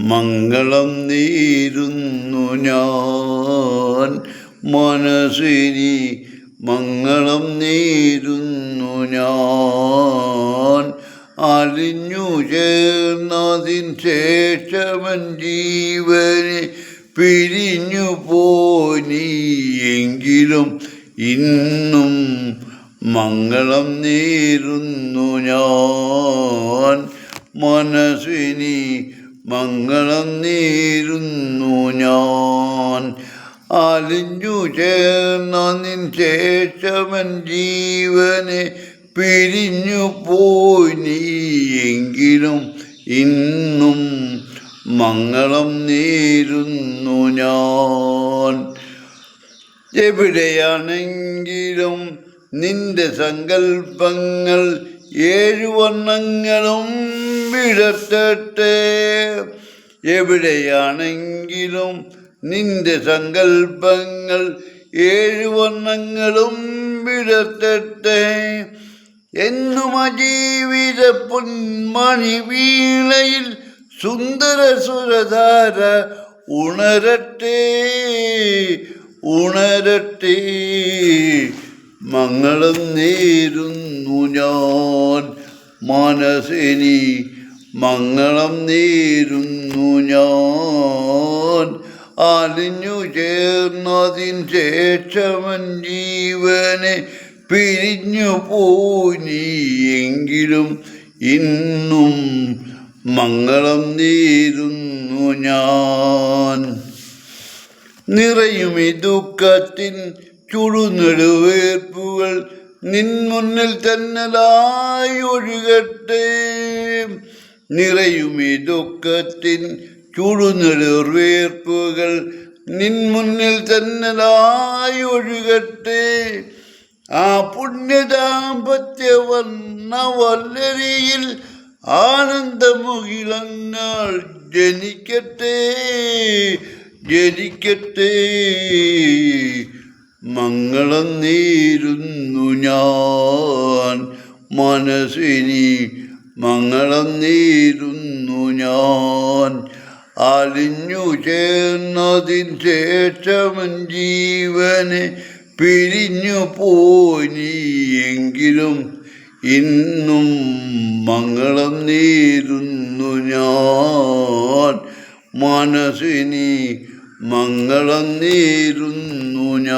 മംഗളം നേരുന്നു ഞാൻ മനസ്സിനി മംഗളം നേരുന്നു ഞാൻ അലിഞ്ഞു ചേർന്നതിൻ ശേഷമൻ ജീവനെ പിരിഞ്ഞു പോനിയെങ്കിലും ഇന്നും മംഗളം നേരുന്നു ഞാൻ മനസ്സിനി മംഗളം നേരുന്നു ഞാൻ അലിഞ്ഞു ചേർന്ന നിൻ ശേഷമൻ ജീവനെ പിരിഞ്ഞു പോയിനിയെങ്കിലും ഇന്നും മംഗളം നേരുന്നു ഞാൻ എവിടെയാണെങ്കിലും നിന്റെ സങ്കൽപ്പങ്ങൾ ഏഴു വർണ്ണങ്ങളും വിടർത്തട്ടെ എവിടെയാണെങ്കിലും നിന്റെ സങ്കൽപ്പങ്ങൾ ഏഴു വർണ്ണങ്ങളും വിടർത്തട്ടെ എന്നും അജീവിത പൊന്മണി വീണയിൽ സുന്ദര സുരധാര ഉണരട്ടെ ഉണരട്ടെ മംഗളം നേരുന്നു ഞാൻ മനസ്സിനി മംഗളം നേരുന്നു ഞാൻ അലിഞ്ഞു ചേർന്നതിൻ ശേഷമൻ ജീവനെ പിരിഞ്ഞു പോയിനിയെങ്കിലും ഇന്നും മംഗളം നേരുന്നു ഞാൻ നിറയും ഈ ദുഃഖത്തിൻ ചുടുനെടുവേർപ്പുകൾ നിൻ മുന്നിൽ തന്നലായി ഒഴുകട്ടെ നിറയും ഈ ദുഃഖത്തിൻ ചുടുനെടുവേർപ്പുകൾ നിൻ മുന്നിൽ തന്നലായി ഒഴുകട്ടെ ആ പുണ്യദാമ്പത്യവർണ്ണവല്ലരിയിൽ ആനന്ദമുകിലങ്ങൾ ജനിക്കട്ടെ ജനിക്കട്ടെ മംഗളം നേരുന്നു ഞാൻ മനസ്സിനി മംഗളം നേരുന്നു ഞാൻ അലിഞ്ഞു ചേർന്നതിൻ ശേഷമൻ ജീവനെ പിരിഞ്ഞു പോയിനിയെങ്കിലും ഇന്നും മംഗളം നേരുന്നു ഞാൻ മനസ്സിനി മംഗളം നേരുന്നു ഞാൻ